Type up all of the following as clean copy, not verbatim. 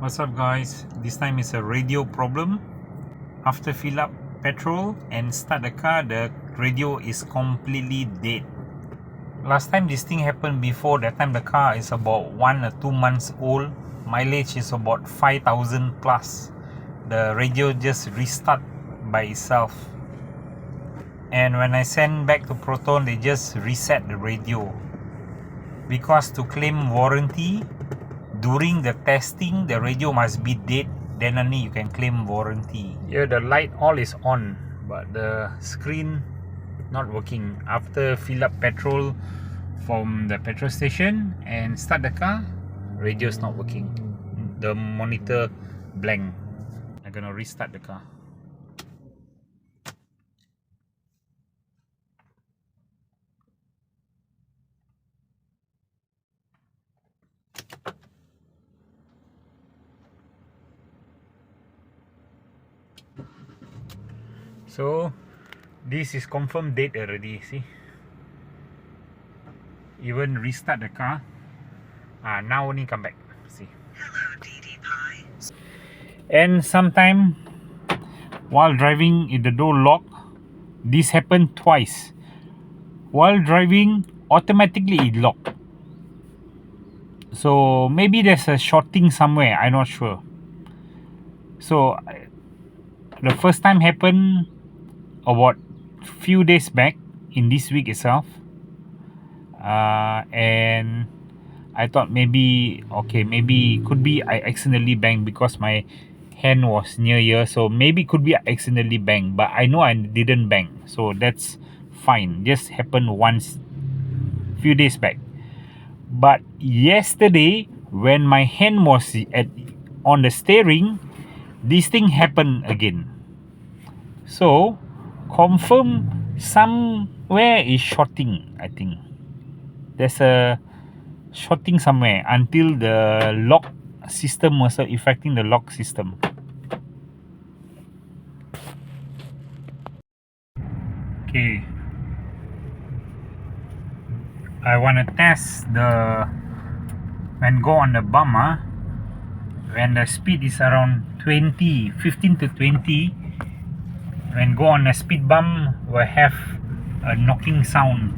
What's up guys, this time is a radio problem. After fill up petrol and start the car, the radio is completely dead. Last time this thing happened before, that time the car is about 1 or 2 months old. Mileage is about 5,000 plus. The radio just restart by itself. And when I send back to Proton, they just reset the radio. Because to claim warranty, during the testing, the radio must be dead, then only you can claim warranty. Here the light all is on, but the screen not working. After fill up petrol from the petrol station and start the car, radio is not working. The monitor blank. I'm gonna restart the car. So this is confirmed dead already, see? Even restart the car. Now only come back. See. Hello, DD Pie. And sometime while driving, if the door lock, this happened twice. While driving, automatically it locked. So maybe there's a shorting somewhere, I'm not sure. So the first time happened about few days back in this week itself, and I thought maybe could be I accidentally banged because my hand was near here, so maybe could be I accidentally banged, but I know I didn't bang, so that's fine. Just happened once few days back. But yesterday when my hand was on the steering, this thing happened again. So confirm somewhere is shorting. I think there's a shorting somewhere until the lock system also affecting the lock system. Okay, I want to test the when go on the bump, when the speed is around 15 to 20. When go on a speed bump, will have a knocking sound.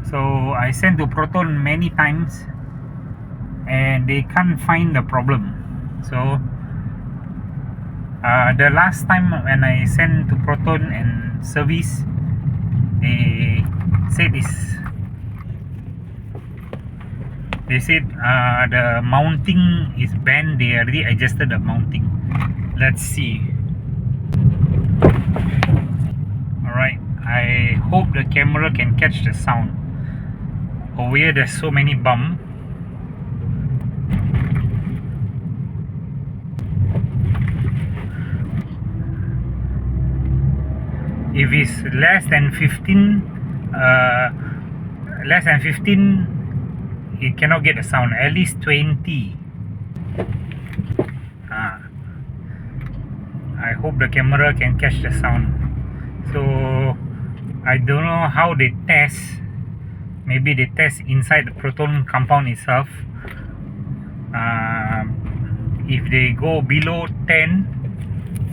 So I sent to Proton many times and they can't find the problem. So the last time when I sent to Proton and service, they said the mounting is bent. They already adjusted the mounting. Let's see. Alright, I hope the camera can catch the sound. Over here there's so many bumps. If it's less than 15, it cannot get the sound. At least 20. I hope the camera can catch the sound. So I don't know how they test. Maybe they test inside the Proton compound itself. If they go below 10,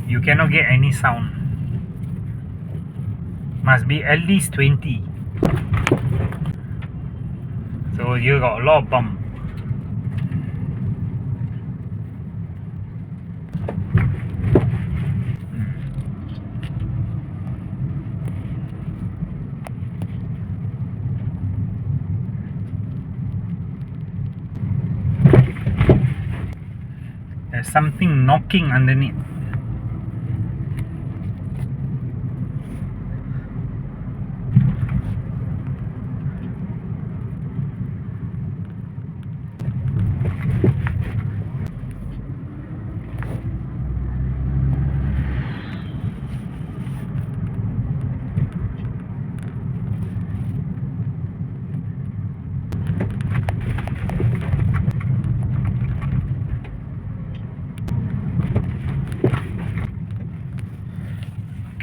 you cannot get any sound. Must be at least 20. So you got a lot of bump. There's something knocking underneath.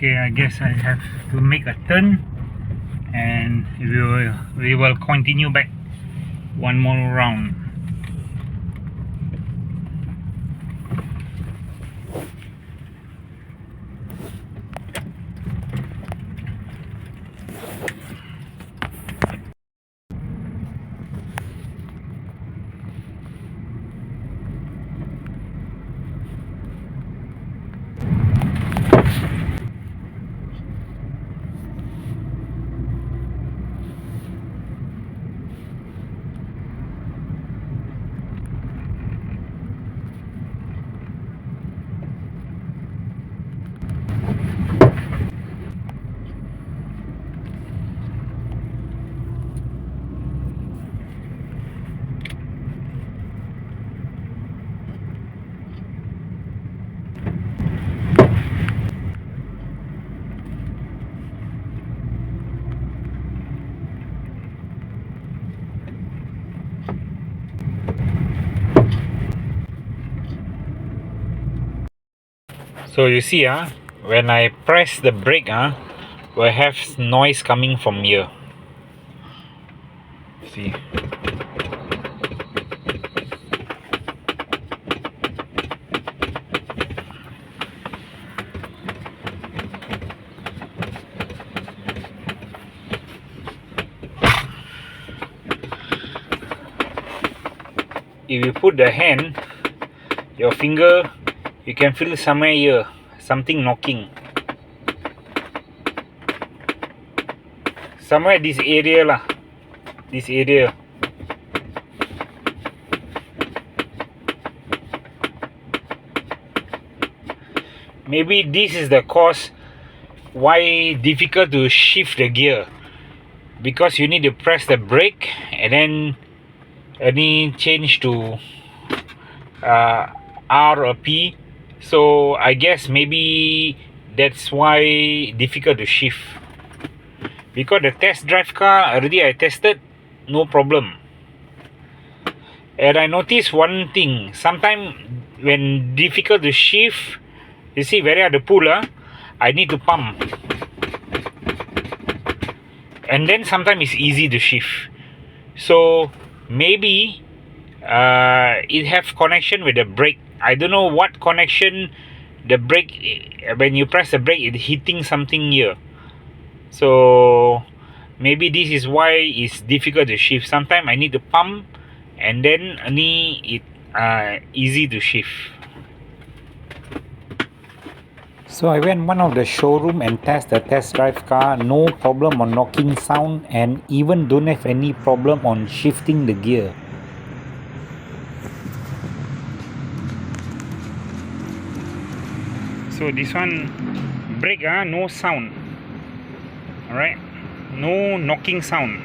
Okay, I guess I have to make a turn and we will continue back one more round. So you see, when I press the brake, will have noise coming from here. See. If you put the hand, your finger, you can feel somewhere here, something knocking. Somewhere this area lah. This area. Maybe this is the cause why difficult to shift the gear. Because you need to press the brake and then any change to R or P. So I guess maybe that's why difficult to shift. Because the test drive car already I tested, no problem. And I noticed one thing, sometimes when difficult to shift, you see where the pull, I need to pump. And then sometimes it's easy to shift. So maybe it have connection with the brake. I don't know what connection the brake, when you press the brake, it's hitting something here. So maybe this is why it's difficult to shift. Sometimes I need to pump and then only it easy to shift. So I went one of the showroom and test the test drive car, no problem on knocking sound and even don't have any problem on shifting the gear. So this one brake, no sound. Alright, no knocking sound.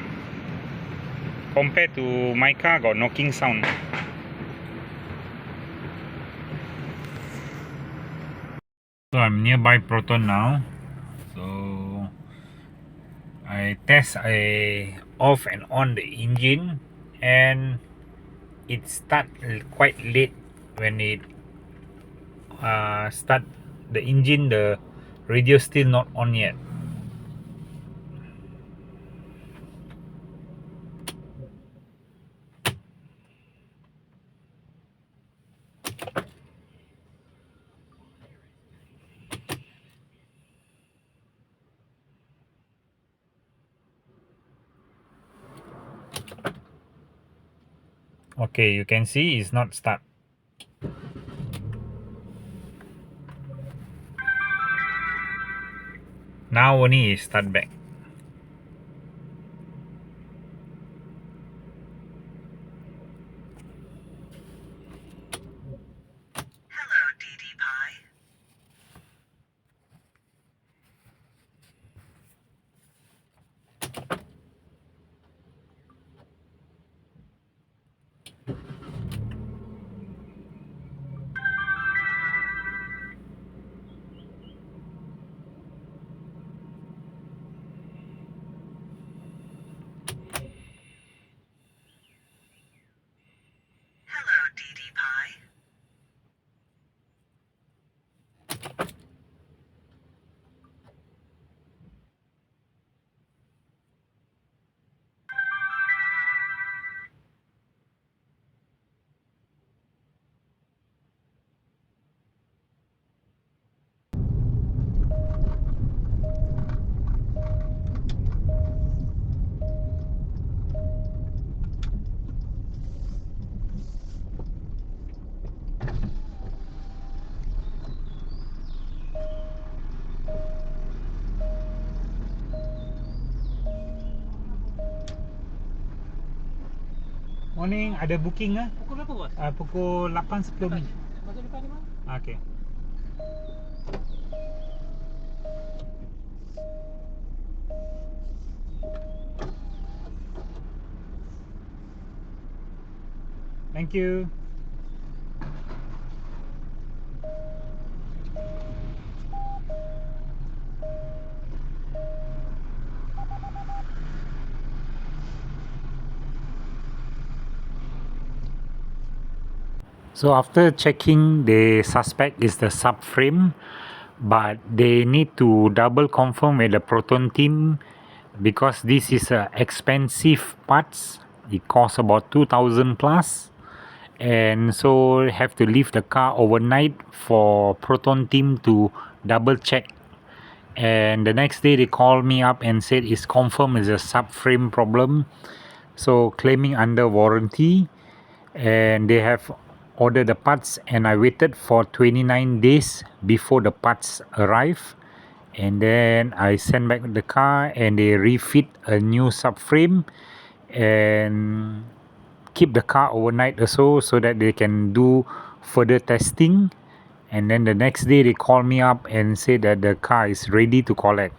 Compared to my car, got knocking sound. So I'm nearby Proton now. So I off and on the engine, and it start quite late. When it start the engine, the radio still not on yet. Okay, you can see it's not start. Now only it start back. Hello, DD Pi. Hello, DD Pi. Morning, ada booking ke? Pukul berapa bos? Pukul 8.10 ni. Masuk depan ni bang. Okay. Thank you. So after checking, they suspect is the subframe, but they need to double confirm with the Proton team because this is a expensive parts. It costs about 2,000 plus, and so have to leave the car overnight for Proton team to double check. And the next day they called me up and said it's confirmed it's a subframe problem, so claiming under warranty, and they have ordered the parts, and I waited for 29 days before the parts arrive, and then I sent back the car and they refit a new subframe and keep the car overnight also so that they can do further testing. And then the next day they call me up and say that the car is ready to collect.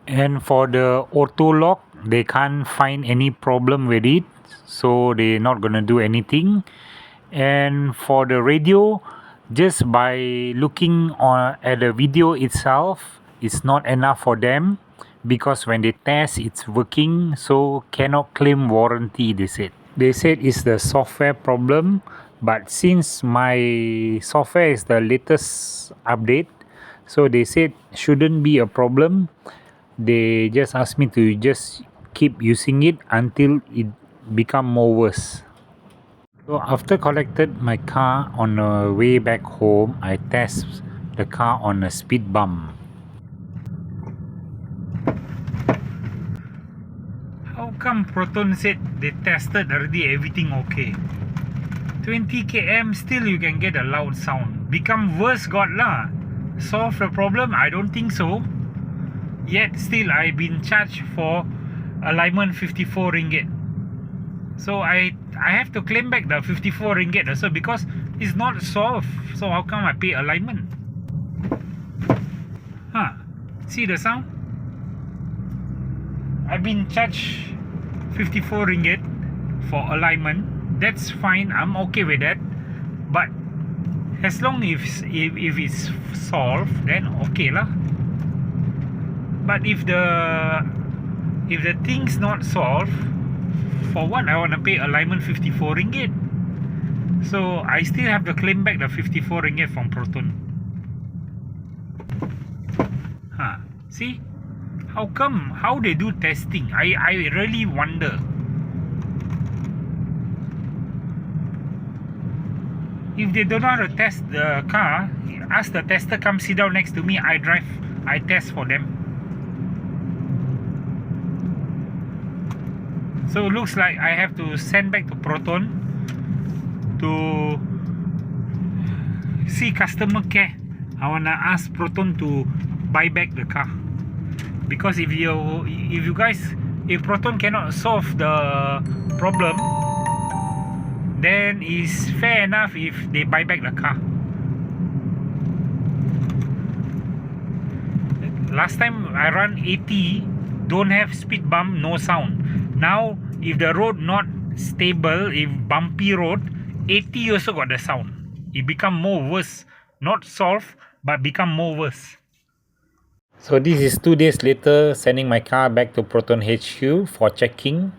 And for the auto lock, they can't find any problem with it, so they're not gonna do anything. And for the radio, just by looking at the video itself, it's not enough for them because when they test, it's working, so cannot claim warranty. They said it's the software problem, but since my software is the latest update, so they said shouldn't be a problem. They just asked me to just keep using it until it become more worse. So after collected my car on the way back home, I test the car on a speed bump. How come Proton said they tested already everything okay? 20 km still you can get a loud sound. Become worse got lah. Solve the problem? I don't think so. Yet still I've been charged for alignment 54 ringgit. So I have to claim back the 54 ringgit also because it's not solved. So how come I pay alignment? Huh? See the sound? I've been charged 54 ringgit for alignment. That's fine. I'm okay with that. But as long if it's solved, then okay lah. But if the thing's not solved, for what I want to pay alignment 54 ringgit? So I still have to claim back the 54 ringgit from Proton. Huh? See? How come? How they do testing? I really wonder. If they don't know how to test the car, ask the tester come sit down next to me. I drive, I test for them. So it looks like I have to send back to Proton to see customer care. I wanna ask Proton to buy back the car because if Proton cannot solve the problem, then it's fair enough if they buy back the car. Last time I run 80, don't have speed bump, no sound. Now if the road not stable, if bumpy road, 80 also got the sound. It become more worse, not solved but become more worse. So this is 2 days later, sending my car back to Proton HQ for checking,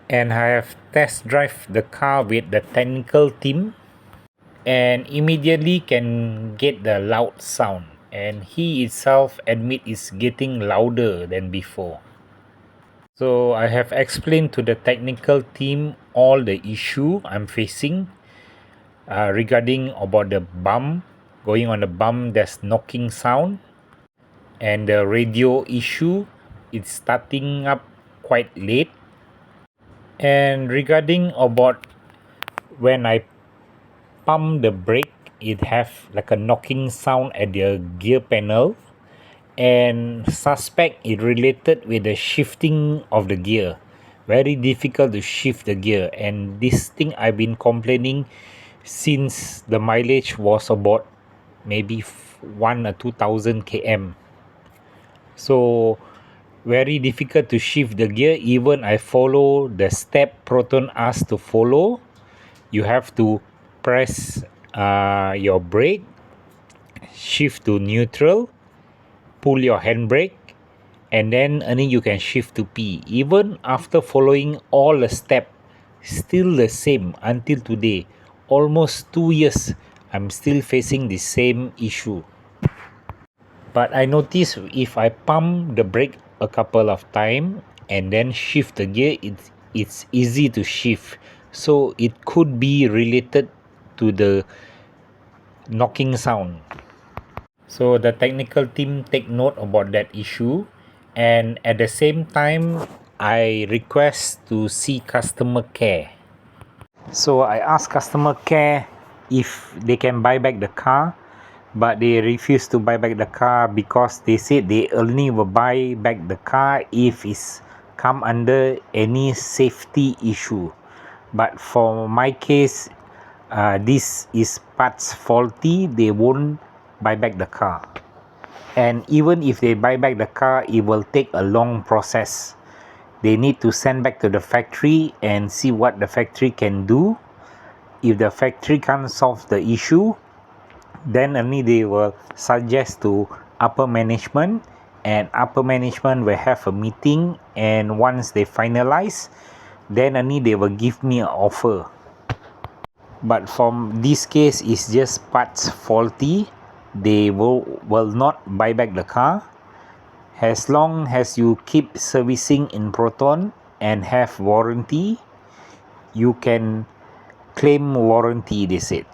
and I have test drive the car with the technical team and immediately can get the loud sound, and he itself admit is getting louder than before. So I have explained to the technical team all the issue I'm facing regarding about the bump. Going on the bump, there's knocking sound, and the radio issue, it's starting up quite late. And regarding about when I pump the brake, it have like a knocking sound at the gear panel, and suspect it related with the shifting of the gear. Very difficult to shift the gear, and this thing I've been complaining since the mileage was about maybe 1 or 2,000 km. So very difficult to shift the gear. Even I follow the step Proton asked to follow, you have to press your brake, shift to neutral, pull your handbrake, and then only you can shift to P. Even after following all the step, still the same until today. Almost 2 years, I'm still facing the same issue. But I notice if I pump the brake a couple of times and then shift the gear, it's easy to shift. So it could be related to the knocking sound. So the technical team take note about that issue, and at the same time I request to see customer care. So I asked customer care if they can buy back the car, but they refused to buy back the car because they said they only will buy back the car if it's come under any safety issue. But for my case, this is parts faulty, they won't buy back the car. And even if they buy back the car, it will take a long process. They need to send back to the factory and see what the factory can do. If the factory can't solve the issue, then only they will suggest to upper management, and upper management will have a meeting, and once they finalize, then only they will give me an offer. But from this case is just parts faulty, they will not buy back the car as long as you keep servicing in Proton and have warranty. You can claim warranty, they said.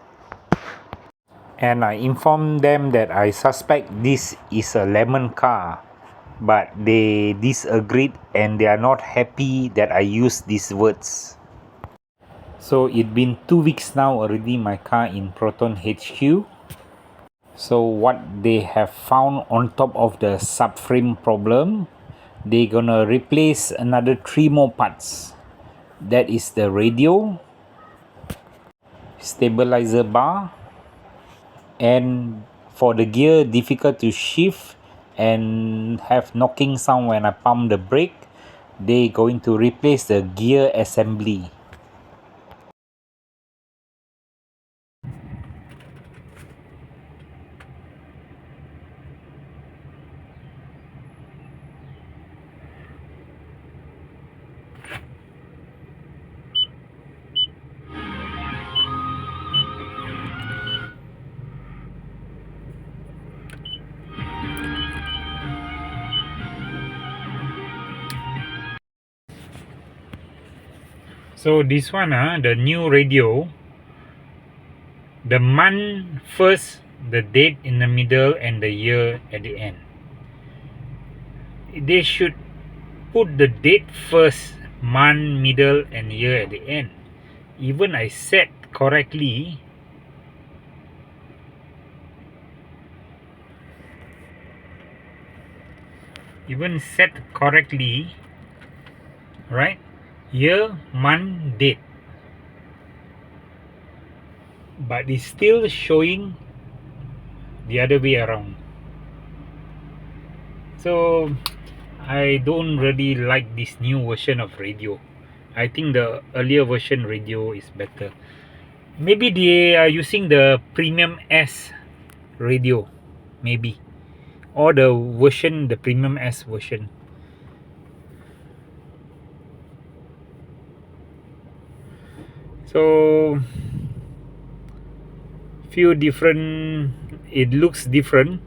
And I informed them that I suspect this is a lemon car, but they disagreed and they are not happy that I use these words. So it's been 2 weeks now already my car in Proton HQ. So what they have found on top of the subframe problem, they gonna replace another 3 more parts. That is the radio, stabilizer bar, and for the gear difficult to shift and have knocking sound when I pump the brake, they going to replace the gear assembly. So this one, the new radio, the month first, the date in the middle, and the year at the end. They should put the date first, month, middle, and year at the end. Even I set correctly, right? Year, month, date, but it's still showing the other way around. So I don't really like this new version of radio. I think the earlier version radio is better. Maybe they are using the Premium S radio, maybe, or the Premium S version. So few different, it looks different,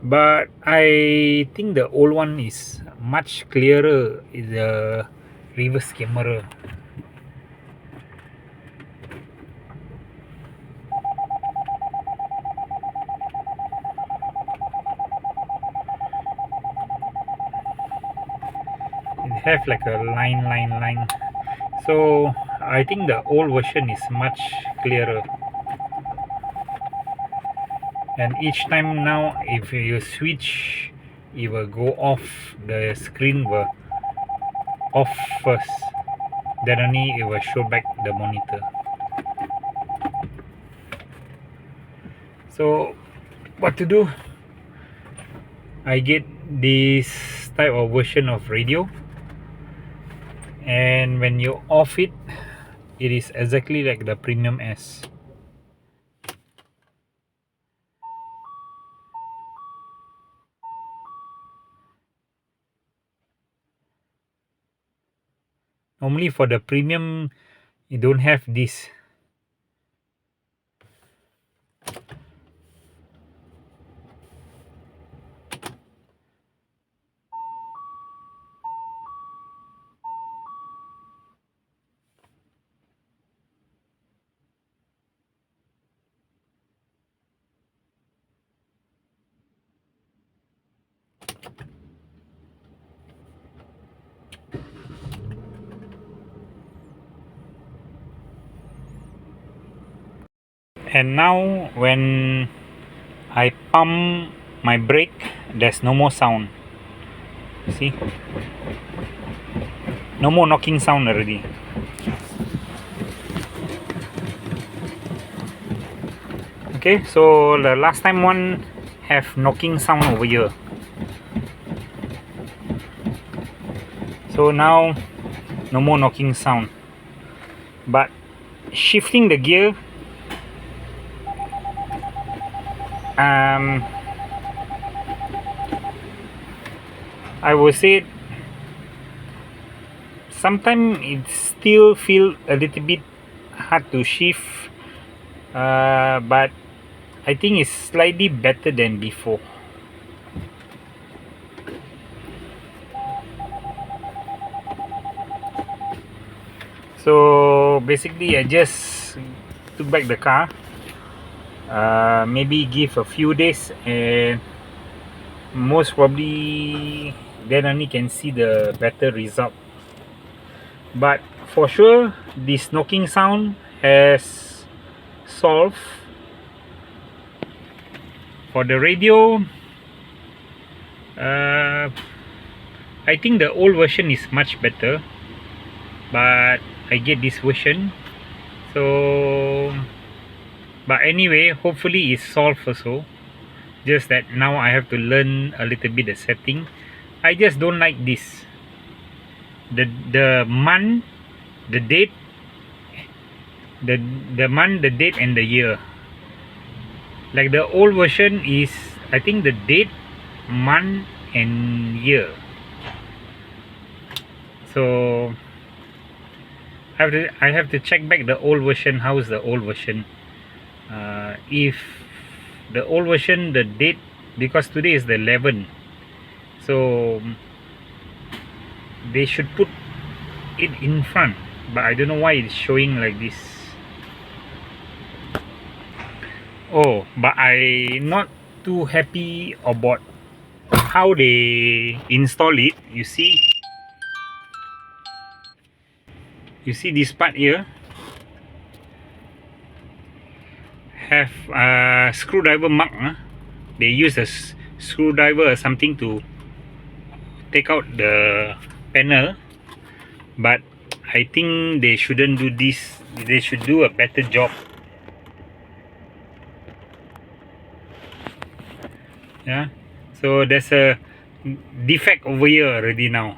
but I think the old one is much clearer. Is the reverse camera. It have like a line. So I think the old version is much clearer. And each time now, if you switch, it will go off. The screen will off first, then only it will show back the monitor. So what to do? I get this type of version of radio, and when you off it, it is exactly like the Premium S. Normally for the Premium, you don't have this. And now when I pump my brake, there's no more sound. See? No more knocking sound already. Okay, so the last time one have knocking sound over here. So now no more knocking sound. But shifting the gear, I would say sometimes it still feel a little bit hard to shift, but I think it's slightly better than before. So basically I just took back the car, maybe give a few days, and most probably then only can see the better result. But for sure this knocking sound has solved. For the radio, I think the old version is much better, but I get this version. So but anyway, hopefully it's solved also. Just that now I have to learn a little bit the setting. I just don't like this. The month, the date, the month, the date, and the year. Like the old version is, I think the date, month, and year. So I have to check back the old version. How is the old version? If the old version, the date, because today is the 11th, so they should put it in front, but I don't know why it's showing like this. Oh, but I not too happy about how they install it. You see this part here have a screwdriver mark. They use a screwdriver or something to take out the panel, but I think they shouldn't do this. They should do a better job. Yeah, so there's a defect over here already now.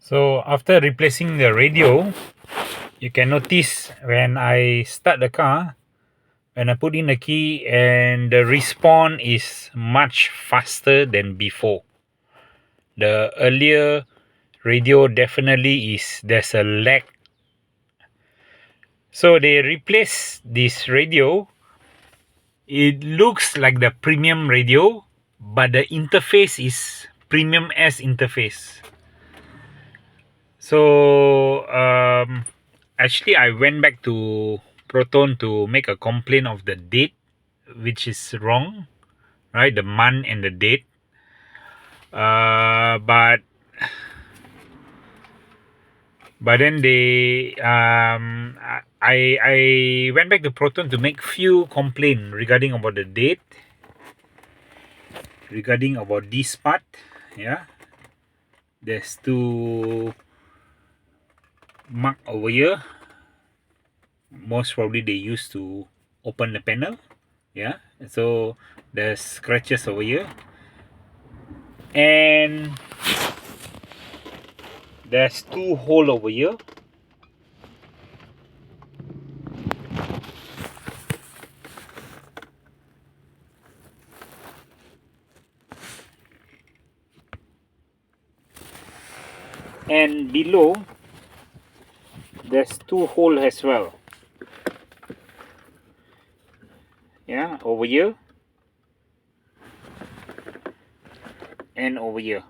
So after replacing the radio, you can notice when I start the car, when I put in the key, and the response is much faster than before. The earlier radio definitely is, there's a lag. So they replace this radio. It looks like the premium radio, but the interface is premium S interface. So actually I went back to Proton to make a complaint of the date, which is wrong, right? The month and the date. But then they I went back to Proton to make few complaint regarding about the date, regarding about this part. Yeah, there's two mark over here. Most probably they used to open the panel. Yeah, so there's scratches over here, and there's two hole over here. And below there's two hole as well. Yeah, over here and over here.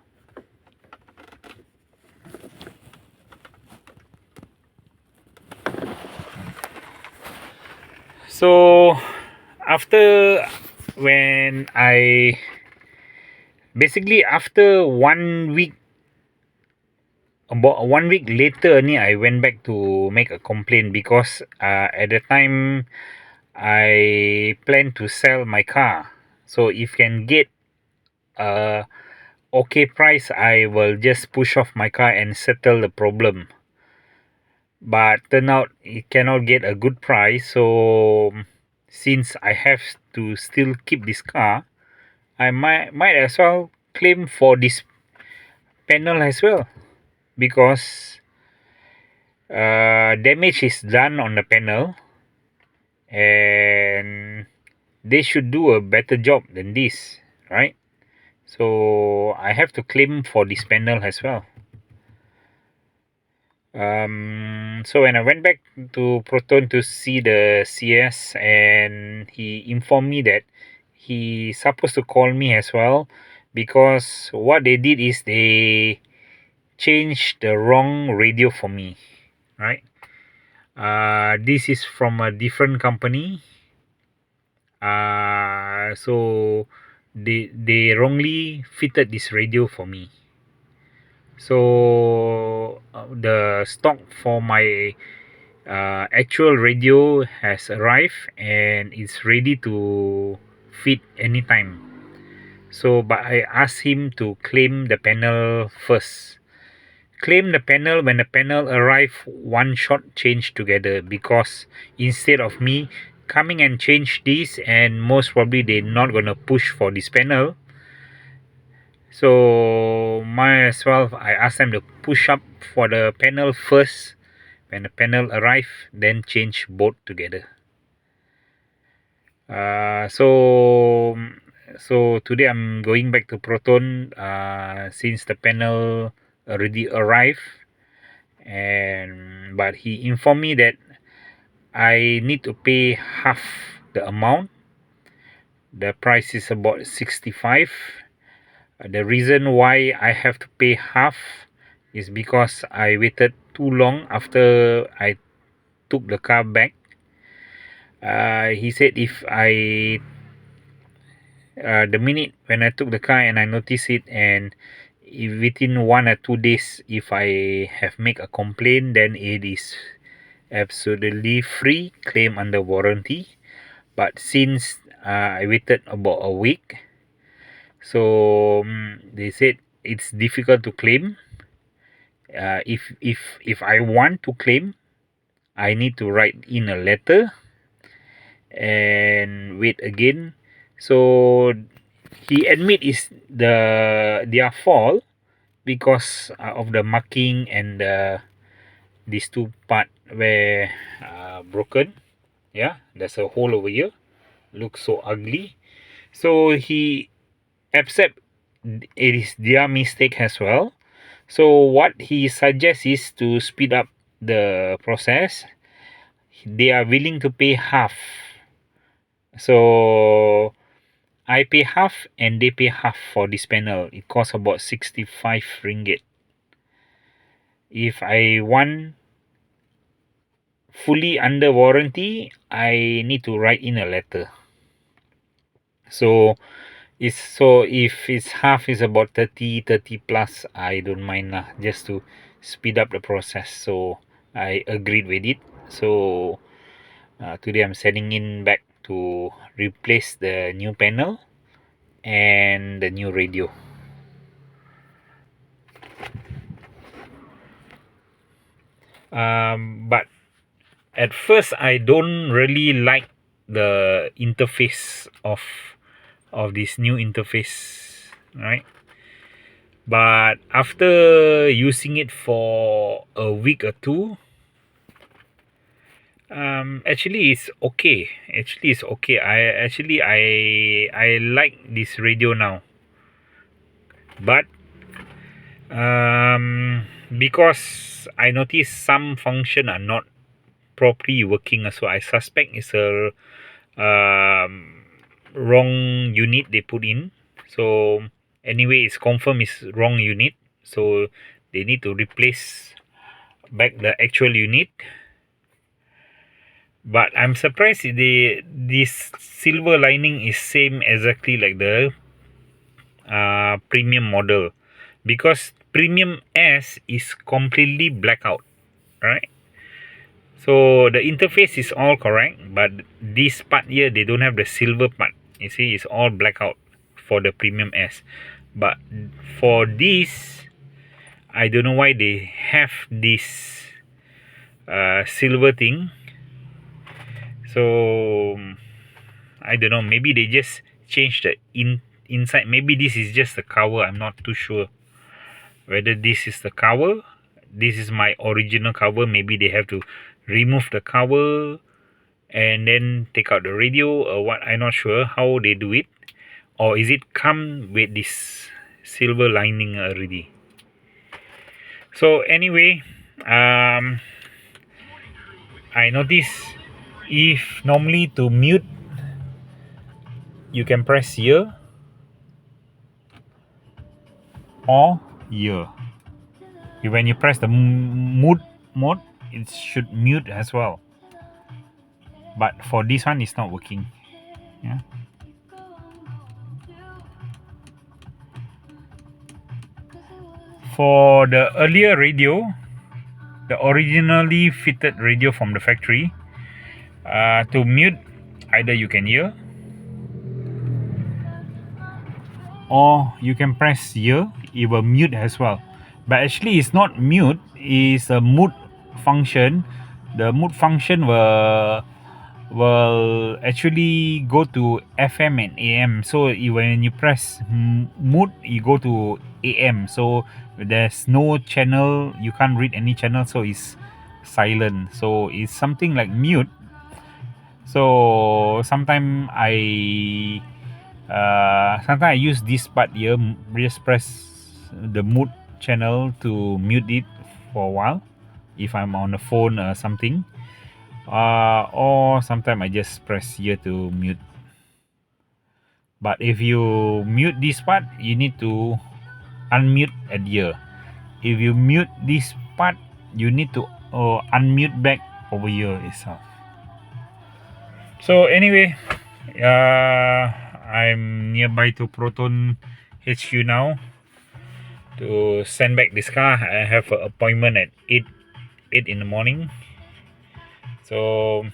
So after when I basically after 1 week, about 1 week later only I went back to make a complaint, because at the time I plan to sell my car. So if can get a okay price, I will just push off my car and settle the problem. But turn out it cannot get a good price, so since I have to still keep this car, I might as well claim for this panel as well, because damage is done on the panel, and they should do a better job than this, right? So I have to claim for this panel as well. So when I went back to Proton to see the CS, and he informed me that he's supposed to call me as well, because what they did is they changed the wrong radio for me, right? This is from a different company. So they wrongly fitted this radio for me. So the stock for my actual radio has arrived and it's ready to fit anytime. So but I asked him to claim the panel first. Claim the panel when the panel arrive, one shot change together, because instead of me coming and change this, and most probably they're not gonna push for this panel, so might as well I ask them to push up for the panel first. When the panel arrive, then change both together. So today I'm going back to Proton since the panel already arrived, and but he informed me that I need to pay half the amount. The price is about 65. The reason why I have to pay half is because I waited too long after I took the car back. He said if I the minute when I took the car and I noticed it, and if within 1 or 2 days if I have make a complaint, then it is absolutely free claim under warranty. But since I waited about a week, so they said it's difficult to claim. If I want to claim, I need to write in a letter and wait again. So he admit is their fault, because of the marking and these two part where broken. Yeah, there's a hole over here, looks so ugly. So he accept it is their mistake as well. So what he suggests is to speed up the process. They are willing to pay half. So I pay half and they pay half for this panel. It costs about 65 ringgit. If I want fully under warranty, I need to write in a letter. So if it's half is about 30 plus, I don't mind lah, just to speed up the process. So I agreed with it. So today I'm sending in back to replace the new panel and the new radio. But at first I don't really like the interface of this new interface, right? But after using it for a week or two, actually it's okay. I like this radio now. But because I noticed some function are not properly working, so I suspect it's a wrong unit they put in. So anyway, it's confirmed it's wrong unit, so they need to replace back the actual unit. But I'm surprised this silver lining is same exactly like the premium model, because premium S is completely blackout, right? So the interface is all correct, but this part here they don't have the silver part. You see, it's all blackout for the premium S. But for this, I don't know why they have this silver thing. So I don't know. Maybe they just changed the inside. Maybe this is just the cover. I'm not too sure whether this is the cover. This is my original cover. Maybe they have to remove the cover and then take out the radio or what. I'm not sure how they do it, or is it come with this silver lining already. So anyway, I notice if normally to mute you can press here or here. When you press the mode, it should mute as well. But for this one, it's not working. Yeah. For the earlier radio, the originally fitted radio from the factory, to mute, either you can hear or you can press here, it will mute as well. But actually it's not mute, it's a mute function. The mute function will actually go to FM and AM. So when you press mute, you go to AM. So there's no channel, you can't read any channel, so it's silent. So it's something like mute. So sometimes I use this part here, just press the mute channel to mute it for a while if I'm on the phone or something, or sometimes I just press here to mute. But if you mute this part, you need to unmute at here. If you mute this part, you need to unmute back over here itself. So anyway, I'm nearby to Proton HQ now to send back this car. I have an appointment at 8 in the morning. So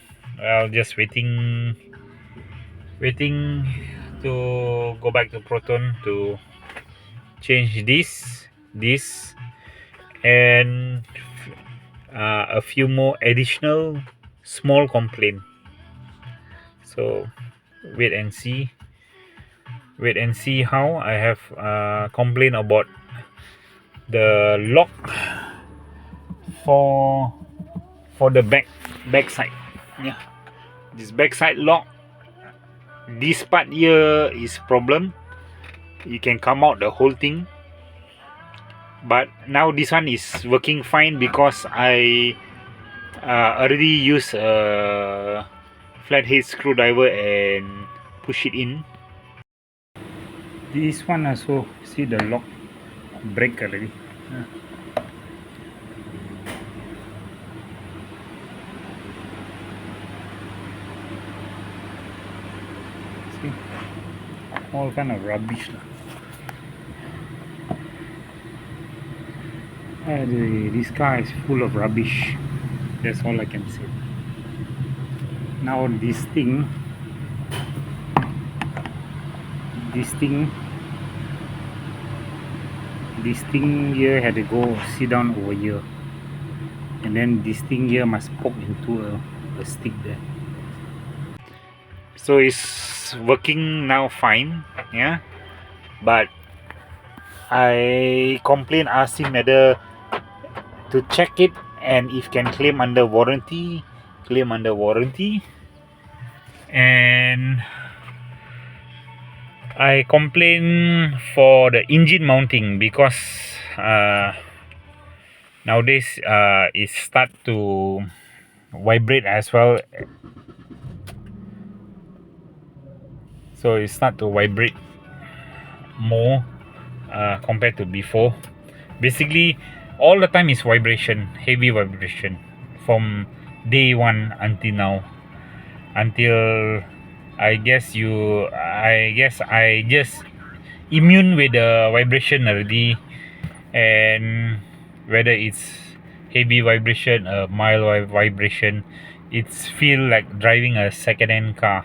just waiting to go back to Proton to change this and a few more additional small complaint. So wait and see how. I have complained about the lock for the back side. Yeah, this backside lock, this part here is problem. You can come out the whole thing, but now this one is working fine because I already use a flathead screwdriver and push it in. This one also, see the lock break already. See, all kind of rubbish lah. This car is full of rubbish. That's all I can say. Now this thing here had to go sit down over here, and then this thing here must poke into a stick there. So it's working now fine, yeah, but I complain, ask him whether to check it and if can claim under warranty, and I complain for the engine mounting because nowadays it start to vibrate as well, so it start to vibrate more compared to before. Basically all the time is vibration, heavy vibration from day one until now, until I guess I just immune with the vibration already, and whether it's heavy vibration, a mild vibration, it's feel like driving a second-hand car,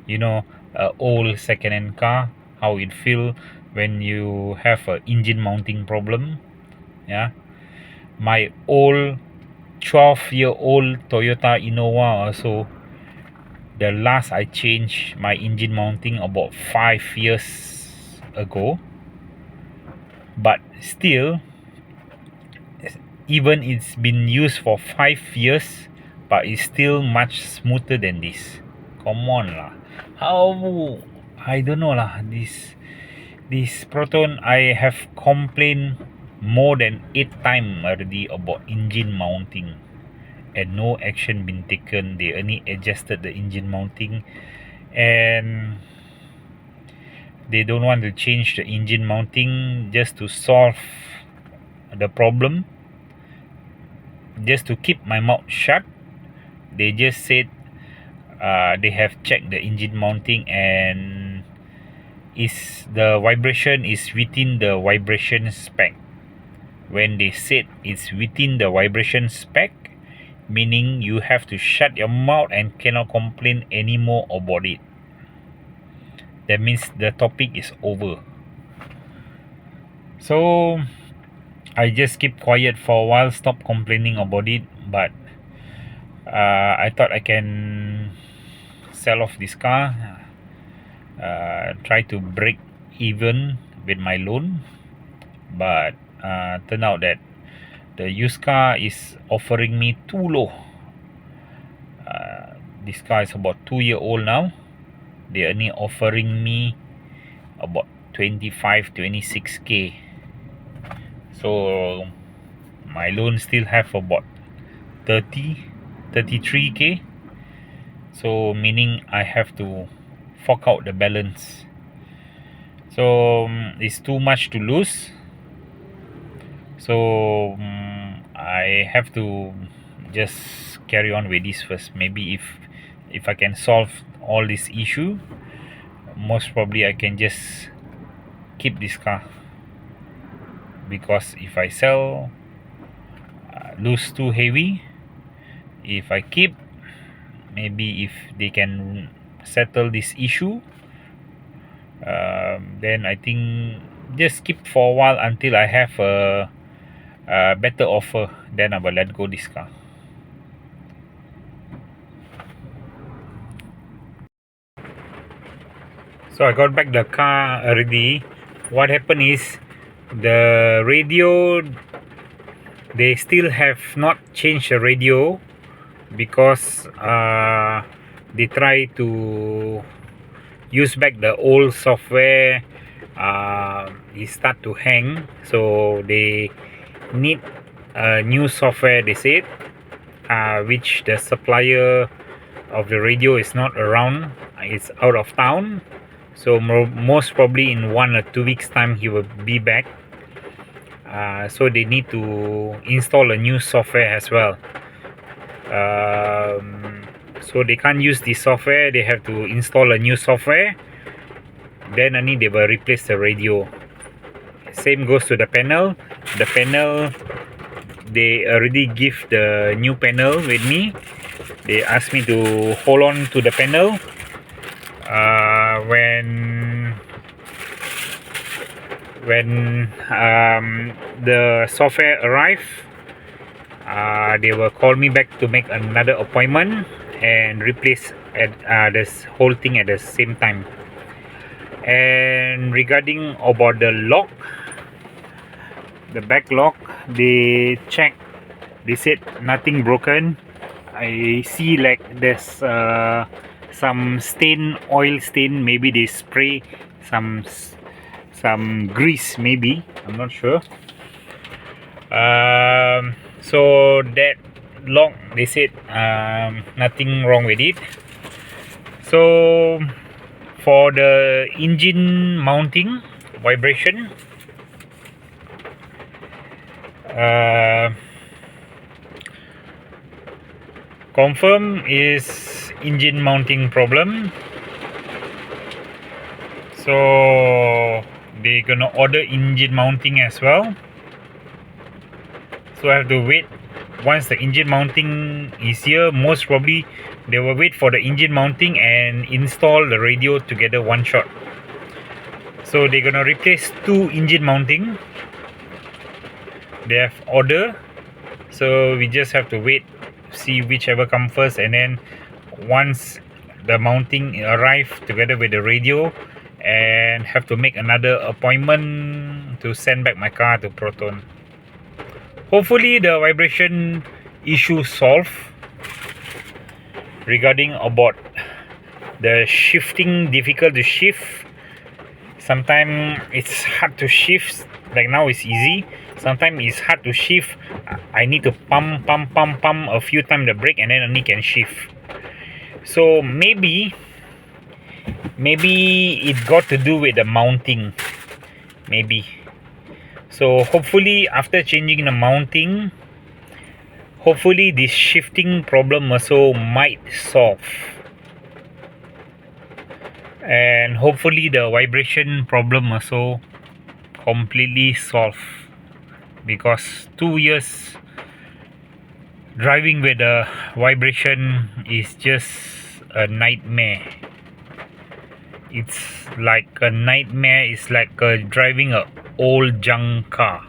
you know, a old second-hand car, how it feel when you have a engine mounting problem. Yeah, my old 12-year-old Toyota Innova also, the last I changed my engine mounting about 5 years ago, but still, even it's been used for 5 years, but it's still much smoother than this. Come on lah, how, I don't know lah, this Proton, I have complained more than 8 times already about engine mounting, and no action been taken. They only adjusted the engine mounting, and they don't want to change the engine mounting just to solve the problem, just to keep my mouth shut. They just said they have checked the engine mounting and the vibration is within the vibration spec. When they said it's within the vibration spec, meaning you have to shut your mouth and cannot complain anymore about it. That means the topic is over. So I just keep quiet for a while, stop complaining about it, but I thought I can sell off this car, try to break even with my loan, but turn out that the used car is offering me too low. This car is about 2-year-old now. They're only offering me about 26k. So my loan still have about 33k. So meaning I have to fork out the balance. So it's too much to lose. So I have to just carry on with this first. Maybe if I can solve all this issue, most probably I can just keep this car, because if I sell, lose too heavy. If I keep, maybe if they can settle this issue, then I think just keep for a while until I have a better offer, then I will let go this car. So I got back the car already. What happened is the radio, they still have not changed the radio, because they try to use back the old software. It start to hang, so they need a new software, they said, which the supplier of the radio is not around, it's out of town. So most probably in 1 or 2 weeks time he will be back. So they need to install a new software as well. So they can't use the software, they have to install a new software, then only they will replace the radio. Same goes to the panel. The panel, they already give the new panel with me. They asked me to hold on to the panel. When the software arrive, they will call me back to make another appointment and replace at this whole thing at the same time. And regarding about the lock, the back lock, they check, they said nothing broken. I see like there's some stain, oil stain, maybe they spray some grease, maybe, I'm not sure. So that lock, they said nothing wrong with it. So for the engine mounting vibration, confirm is engine mounting problem. So they gonna order engine mounting as well. So I have to wait. Once the engine mounting is here, most probably they will wait for the engine mounting and install the radio together one shot. So they're gonna replace 2 engine mounting. They have order, so we just have to wait, see whichever comes first, and then once the mounting arrive together with the radio, and have to make another appointment to send back my car to Proton. Hopefully the vibration issue solved. Regarding about the shifting, difficult to shift. Sometimes it's hard to shift. Like now it's easy. Sometimes it's hard to shift. I need to pump a few times the brake and then only can shift. So maybe it got to do with the mounting. Maybe. So hopefully after changing the mounting, hopefully this shifting problem also might solve. And hopefully the vibration problem also completely solved. Because 2 years driving with the vibration is just a nightmare. It's like a nightmare. It's like driving a old junk car.